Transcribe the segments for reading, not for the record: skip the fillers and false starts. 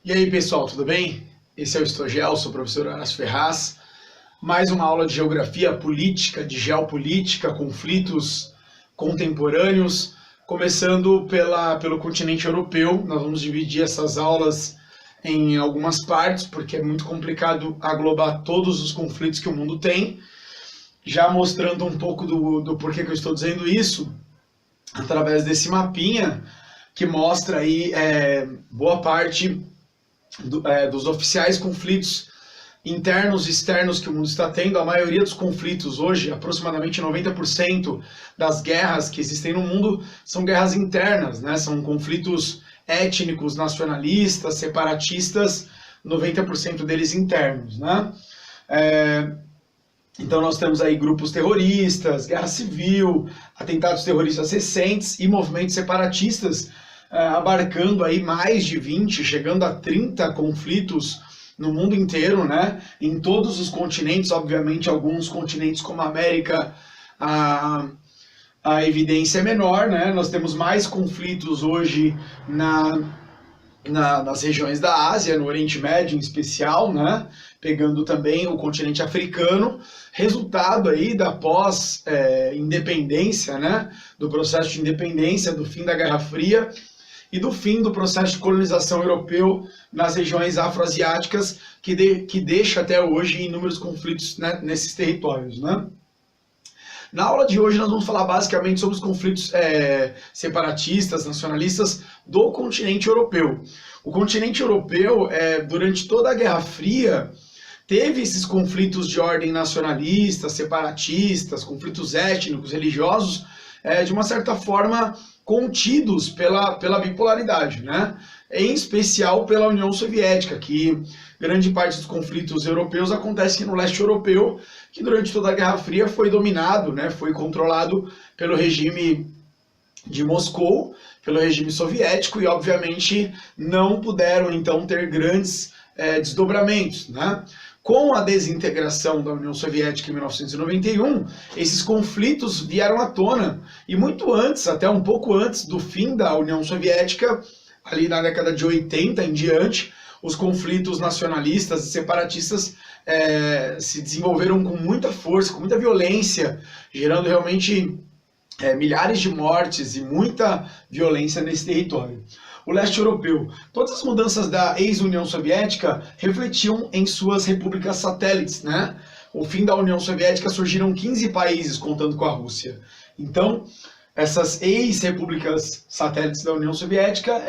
E aí pessoal, tudo bem? Esse é o Estogel, sou o professor Horácio Ferraz. Mais uma aula de geografia política, de geopolítica, conflitos contemporâneos, começando pelo continente europeu. Nós vamos dividir essas aulas em algumas partes, porque é muito complicado aglobar todos os conflitos que o mundo tem. Já mostrando um pouco do porquê que eu estou dizendo isso, através desse mapinha, que mostra aí boa parte dos oficiais conflitos internos e externos que o mundo está tendo. A maioria dos conflitos hoje, aproximadamente 90% das guerras que existem no mundo, são guerras internas, né? São conflitos étnicos, nacionalistas, separatistas, 90% deles internos, né? Então nós temos aí grupos terroristas, guerra civil, atentados terroristas recentes e movimentos separatistas, abarcando aí mais de 20, chegando a 30 conflitos no mundo inteiro, né? Em todos os continentes, obviamente alguns continentes como a América, a evidência é menor, né? Nós temos mais conflitos hoje nas regiões da Ásia, no Oriente Médio em especial, né? Pegando também o continente africano, resultado aí da pós-independência, né? Do processo de independência, do fim da Guerra Fria e do fim do processo de colonização europeu nas regiões afroasiáticas, que deixa até hoje inúmeros conflitos, né, nesses territórios, né? Na aula de hoje nós vamos falar basicamente sobre os conflitos separatistas, nacionalistas do continente europeu. O continente europeu, durante toda a Guerra Fria, teve esses conflitos de ordem nacionalista, separatistas, conflitos étnicos, religiosos, de uma certa forma contidos pela bipolaridade, né? Em especial pela União Soviética, que grande parte dos conflitos europeus acontece no leste europeu, que durante toda a Guerra Fria foi dominado, né? Foi controlado pelo regime de Moscou, pelo regime soviético, e obviamente não puderam então ter grandes desdobramentos, né? Com a desintegração da União Soviética em 1991, esses conflitos vieram à tona, e muito antes, até um pouco antes do fim da União Soviética, ali na década de 80 em diante, os conflitos nacionalistas e separatistas se desenvolveram com muita força, com muita violência, gerando realmente milhares de mortes e muita violência nesse território. O leste europeu. Todas as mudanças da ex-União Soviética refletiam em suas repúblicas satélites, né? O fim da União Soviética surgiram 15 países, contando com a Rússia. Então, essas ex-repúblicas satélites da União Soviética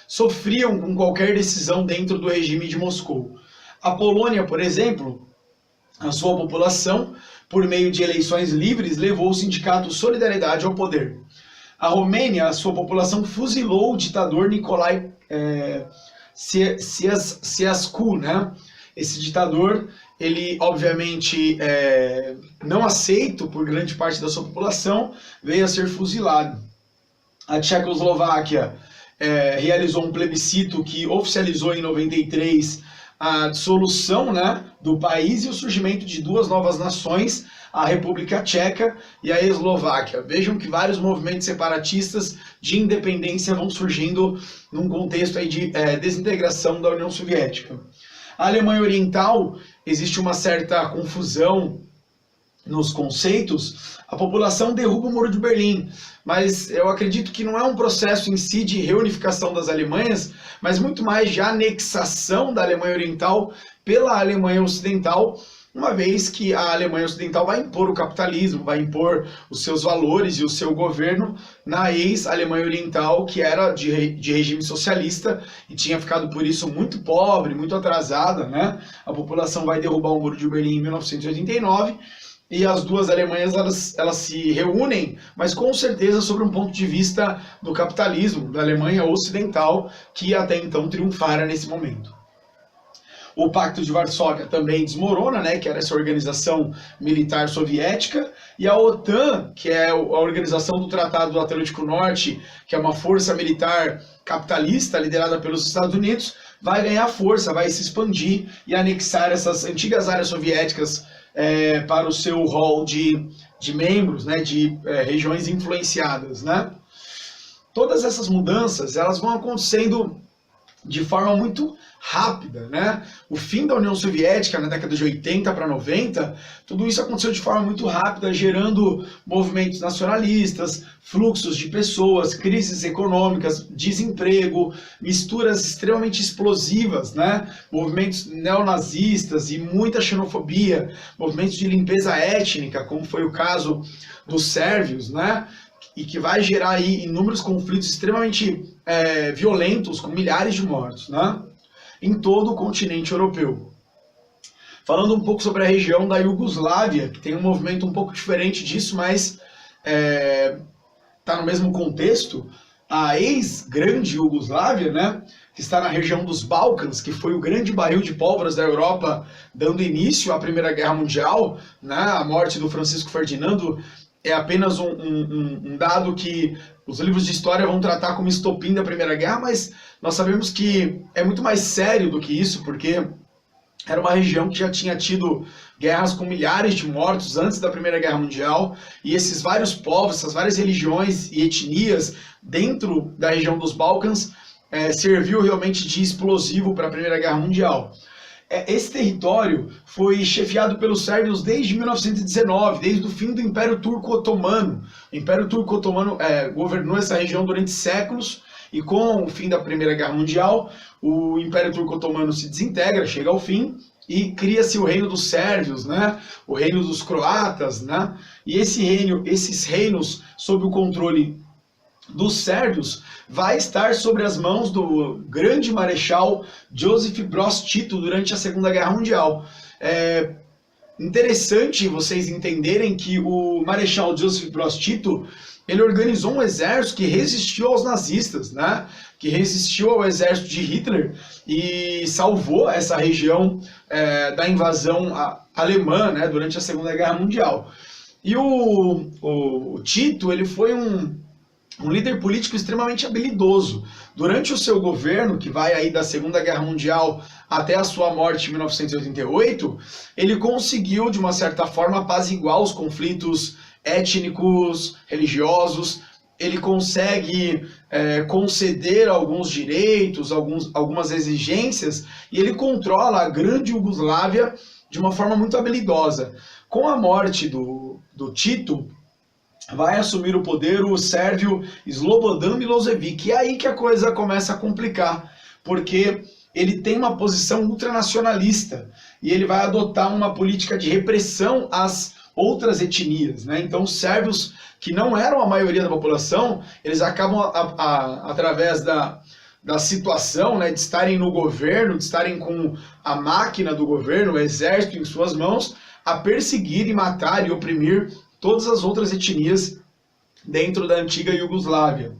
sofriam com qualquer decisão dentro do regime de Moscou. A Polônia, por exemplo, a sua população, por meio de eleições livres, levou o sindicato Solidariedade ao poder. A Romênia, a sua população, fuzilou o ditador Nicolae Ceausescu, né? Esse ditador, ele obviamente não aceito por grande parte da sua população, veio a ser fuzilado. A Tchecoslováquia realizou um plebiscito que oficializou em 93 a dissolução, né, do país e o surgimento de duas novas nações, a República Tcheca e a Eslováquia. Vejam que vários movimentos separatistas de independência vão surgindo num contexto aí de desintegração da União Soviética. A Alemanha Oriental, existe uma certa confusão nos conceitos. A população derruba o Muro de Berlim, mas eu acredito que não é um processo em si de reunificação das Alemanhas, mas muito mais de anexação da Alemanha Oriental pela Alemanha Ocidental, uma vez que a Alemanha Ocidental vai impor o capitalismo, vai impor os seus valores e o seu governo na ex-Alemanha Oriental, que era de regime socialista e tinha ficado por isso muito pobre, muito atrasada, né? A população vai derrubar o Muro de Berlim em 1989, e as duas Alemanhas elas se reúnem, mas com certeza sobre um ponto de vista do capitalismo, da Alemanha Ocidental, que até então triunfara nesse momento. O Pacto de Varsóvia também desmorona, né, que era essa organização militar soviética, e a OTAN, que é a organização do Tratado do Atlântico Norte, que é uma força militar capitalista liderada pelos Estados Unidos, vai ganhar força, vai se expandir e anexar essas antigas áreas soviéticas para o seu rol de membros, né, de regiões influenciadas, né? Todas essas mudanças elas vão acontecendo de forma muito rápida, né? O fim da União Soviética na década de 80 para 90, tudo isso aconteceu de forma muito rápida, gerando movimentos nacionalistas, fluxos de pessoas, crises econômicas, desemprego, misturas extremamente explosivas, né? Movimentos neonazistas e muita xenofobia, movimentos de limpeza étnica, como foi o caso dos sérvios, né? E que vai gerar aí inúmeros conflitos extremamente violentos, com milhares de mortos, né? Em todo o continente europeu. Falando um pouco sobre a região da Iugoslávia, que tem um movimento um pouco diferente disso, mas está no mesmo contexto, a ex-grande Iugoslávia, né, que está na região dos Balcãs, que foi o grande barril de pólvora da Europa, dando início à Primeira Guerra Mundial, né, a morte do Francisco Ferdinando é apenas um dado que os livros de história vão tratar como estopim da Primeira Guerra, mas nós sabemos que é muito mais sério do que isso, porque era uma região que já tinha tido guerras com milhares de mortos antes da Primeira Guerra Mundial, e esses vários povos, essas várias religiões e etnias dentro da região dos Balcãs serviu realmente de explosivo para a Primeira Guerra Mundial. Esse território foi chefiado pelos sérvios desde 1919, desde o fim do Império Turco-Otomano. O Império Turco-Otomano governou essa região durante séculos, e com o fim da Primeira Guerra Mundial, o Império Turco-Otomano se desintegra, chega ao fim, e cria-se o Reino dos Sérvios, né? O Reino dos Croatas, né? E esses reinos, sob o controle dos sérvios, vai estar sobre as mãos do grande marechal Josip Broz Tito durante a Segunda Guerra Mundial. É interessante vocês entenderem que o marechal Josip Broz Tito, ele organizou um exército que resistiu aos nazistas, né? Que resistiu ao exército de Hitler e salvou essa região da invasão alemã, né? Durante a Segunda Guerra Mundial. E o Tito, ele foi um líder político extremamente habilidoso. Durante o seu governo, que vai aí da Segunda Guerra Mundial até a sua morte em 1988, ele conseguiu, de uma certa forma, apaziguar os conflitos étnicos, religiosos. Ele consegue conceder alguns direitos, algumas exigências, e ele controla a grande Iugoslávia de uma forma muito habilidosa. Com a morte do Tito, vai assumir o poder o sérvio Slobodan Milošević. E é aí que a coisa começa a complicar, porque ele tem uma posição ultranacionalista e ele vai adotar uma política de repressão às outras etnias, né? Então os sérvios, que não eram a maioria da população, eles acabam, através da situação, né, de estarem no governo, de estarem com a máquina do governo, o exército em suas mãos, a perseguir e matar e oprimir todas as outras etnias dentro da antiga Iugoslávia.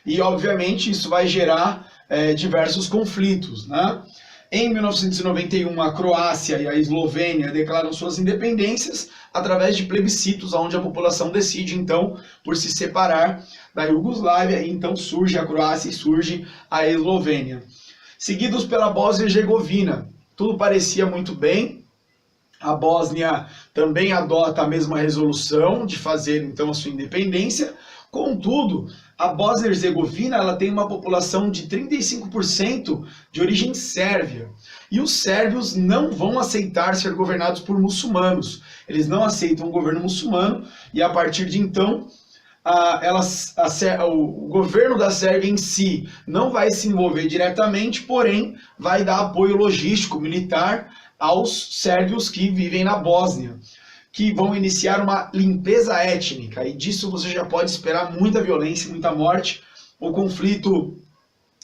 E, obviamente, isso vai gerar diversos conflitos, né? Em 1991, a Croácia e a Eslovênia declaram suas independências através de plebiscitos, onde a população decide, então, por se separar da Iugoslávia, e então surge a Croácia e surge a Eslovênia. Seguidos pela Bósnia e Herzegovina. Tudo parecia muito bem. A Bósnia também adota a mesma resolução de fazer, então, a sua independência. Contudo, a Bósnia e Herzegovina, ela tem uma população de 35% de origem sérvia. E os sérvios não vão aceitar ser governados por muçulmanos. Eles não aceitam o governo muçulmano, e a partir de então, o governo da Sérvia em si não vai se envolver diretamente, porém vai dar apoio logístico, militar, aos sérvios que vivem na Bósnia, que vão iniciar uma limpeza étnica, e disso você já pode esperar muita violência, muita morte. O conflito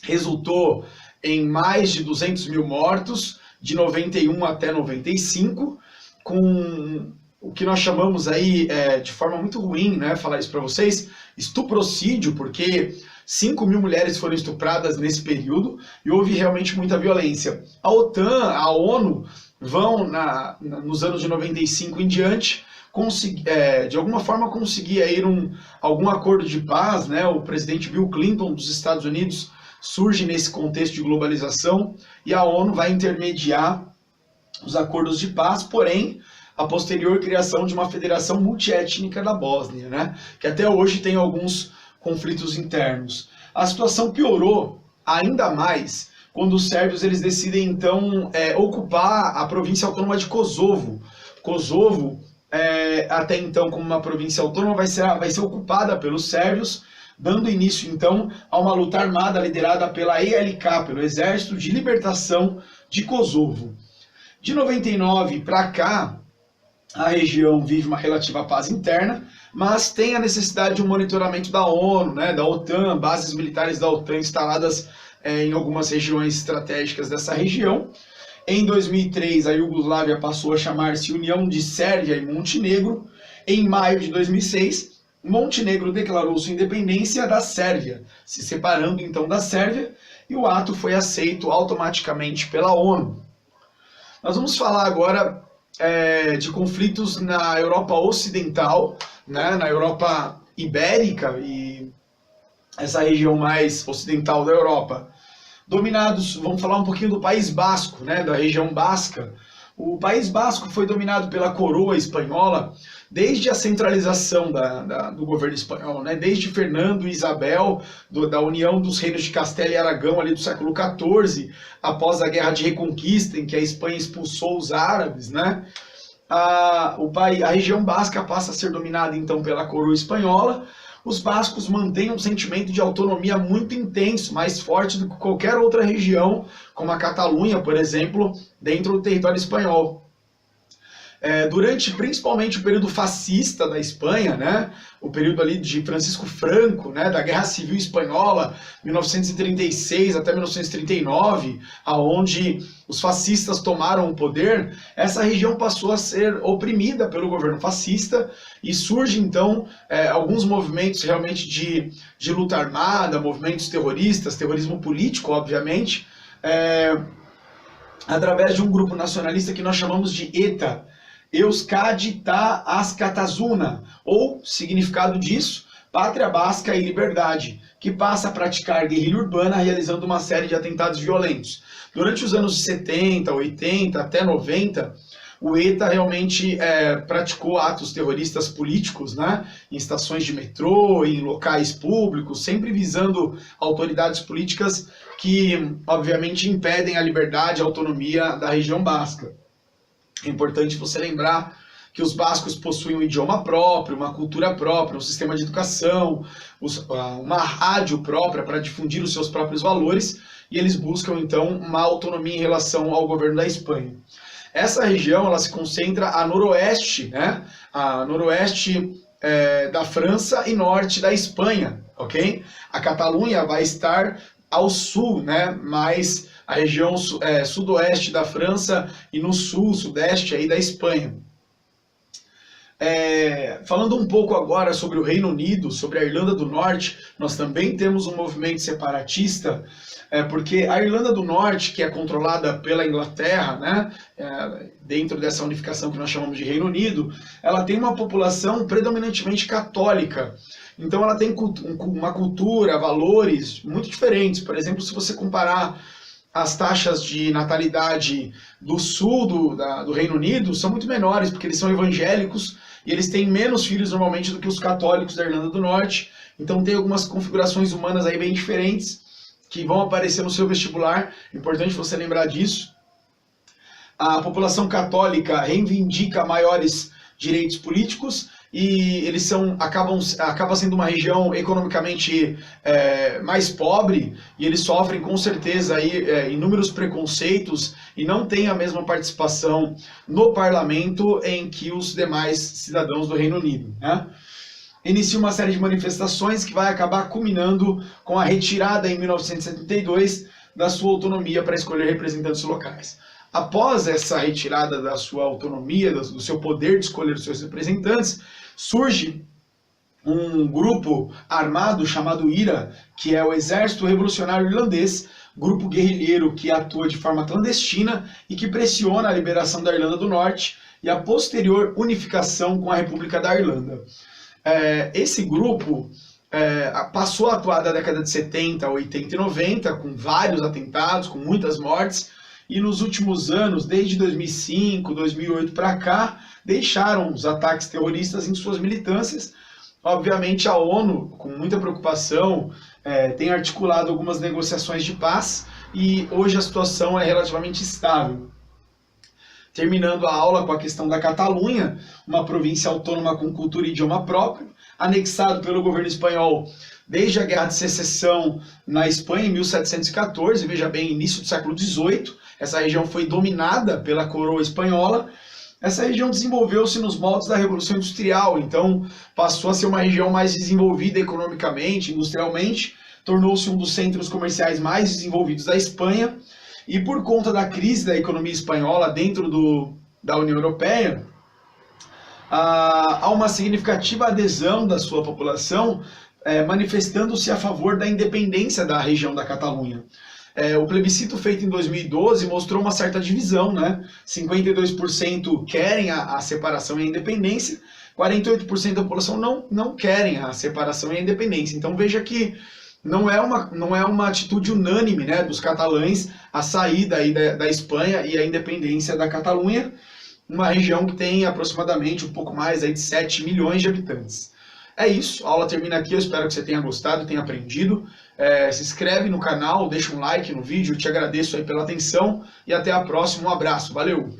resultou em mais de 200 mil mortos, de 91 até 95, com o que nós chamamos aí, de forma muito ruim, né, falar isso para vocês, estuprocídio, porque 5 mil mulheres foram estupradas nesse período, e houve realmente muita violência. A OTAN, a ONU, vão, nos anos de 95 em diante, de alguma forma conseguir aí algum acordo de paz, né? O presidente Bill Clinton dos Estados Unidos surge nesse contexto de globalização, e a ONU vai intermediar os acordos de paz, porém, a posterior criação de uma federação multiétnica da Bósnia, né? Que até hoje tem alguns conflitos internos. A situação piorou ainda mais quando os sérvios eles decidem então ocupar a província autônoma de Kosovo. Kosovo, até então como uma província autônoma, vai ser ocupada pelos sérvios, dando início então a uma luta armada liderada pela ELK, pelo Exército de Libertação de Kosovo. De 99 para cá, a região vive uma relativa paz interna, mas tem a necessidade de um monitoramento da ONU, né, da OTAN, bases militares da OTAN instaladas em algumas regiões estratégicas dessa região. Em 2003, a Iugoslávia passou a chamar-se União de Sérvia e Montenegro. Em maio de 2006, Montenegro declarou sua independência da Sérvia, se separando então da Sérvia, e o ato foi aceito automaticamente pela ONU. Nós vamos falar agora de conflitos na Europa Ocidental, né, na Europa Ibérica e essa região mais ocidental da Europa. Dominados, vamos falar um pouquinho do País Basco, né, da região basca. O País Basco foi dominado pela coroa espanhola desde a centralização do governo espanhol, né? Desde Fernando e Isabel, da união dos reinos de Castela e Aragão ali do século XIV, após a Guerra de Reconquista, em que a Espanha expulsou os árabes, né? A região basca passa a ser dominada então pela coroa espanhola. Os bascos mantêm um sentimento de autonomia muito intenso, mais forte do que qualquer outra região, como a Catalunha, por exemplo, dentro do território espanhol. Durante principalmente o período fascista da Espanha, né, o período ali de Francisco Franco, né, da Guerra Civil Espanhola, 1936 até 1939, aonde os fascistas tomaram o poder, essa região passou a ser oprimida pelo governo fascista e surge então alguns movimentos realmente de luta armada, movimentos terroristas, terrorismo político, obviamente, através de um grupo nacionalista que nós chamamos de ETA, Euskadi Ta Askatasuna, ou, significado disso, Pátria Basca e Liberdade, que passa a praticar guerrilha urbana realizando uma série de atentados violentos. Durante os anos 70, 80 até 90, o ETA realmente praticou atos terroristas políticos, né, em estações de metrô, em locais públicos, sempre visando autoridades políticas que, obviamente, impedem a liberdade e a autonomia da região basca. É importante você lembrar que os bascos possuem um idioma próprio, uma cultura própria, um sistema de educação, uma rádio própria para difundir os seus próprios valores, e eles buscam então uma autonomia em relação ao governo da Espanha. Essa região ela se concentra a noroeste, né? A noroeste da França e norte da Espanha, ok? A Catalunha vai estar ao sul, né? Mais a região sudoeste da França e no sul, sudeste aí da Espanha. Falando um pouco agora sobre o Reino Unido, sobre a Irlanda do Norte, nós também temos um movimento separatista, porque a Irlanda do Norte, que é controlada pela Inglaterra, né, dentro dessa unificação que nós chamamos de Reino Unido, ela tem uma população predominantemente católica. Então ela tem uma cultura, valores muito diferentes. Por exemplo, se você comparar as taxas de natalidade do sul do Reino Unido, são muito menores, porque eles são evangélicos e eles têm menos filhos normalmente do que os católicos da Irlanda do Norte. Então tem algumas configurações humanas aí bem diferentes que vão aparecer no seu vestibular. É importante você lembrar disso. A população católica reivindica maiores direitos políticos e eles acaba sendo uma região economicamente mais pobre, e eles sofrem com certeza aí, inúmeros preconceitos e não têm a mesma participação no parlamento em que os demais cidadãos do Reino Unido, né? Inicia uma série de manifestações que vai acabar culminando com a retirada em 1972 da sua autonomia para escolher representantes locais. Após essa retirada da sua autonomia, do seu poder de escolher os seus representantes, surge um grupo armado chamado IRA, que é o Exército Revolucionário Irlandês, grupo guerrilheiro que atua de forma clandestina e que pressiona a liberação da Irlanda do Norte e a posterior unificação com a República da Irlanda. Esse grupo passou a atuar da década de 70, 80 e 90, com vários atentados, com muitas mortes, e nos últimos anos, desde 2005, 2008 para cá, deixaram os ataques terroristas em suas militâncias. Obviamente a ONU, com muita preocupação, tem articulado algumas negociações de paz e hoje a situação é relativamente estável. Terminando a aula com a questão da Catalunha, uma província autônoma com cultura e idioma próprio, anexado pelo governo espanhol desde a Guerra de Secessão na Espanha, em 1714, veja bem, início do século XVIII, essa região foi dominada pela coroa espanhola. Essa região desenvolveu-se nos moldes da Revolução Industrial, então passou a ser uma região mais desenvolvida economicamente, industrialmente, tornou-se um dos centros comerciais mais desenvolvidos da Espanha, e por conta da crise da economia espanhola dentro da União Europeia, há uma significativa adesão da sua população, manifestando-se a favor da independência da região da Catalunha. O plebiscito feito em 2012 mostrou uma certa divisão, né? 52% querem a separação e a independência, 48% da população não querem a separação e a independência. Então veja que não é uma atitude unânime, né, dos catalães a saída aí da Espanha e a independência da Catalunha, uma região que tem aproximadamente um pouco mais aí de 7 milhões de habitantes. É isso, a aula termina aqui, eu espero que você tenha gostado, tenha aprendido. Se inscreve no canal, deixa um like no vídeo, eu te agradeço aí pela atenção e até a próxima, um abraço, valeu!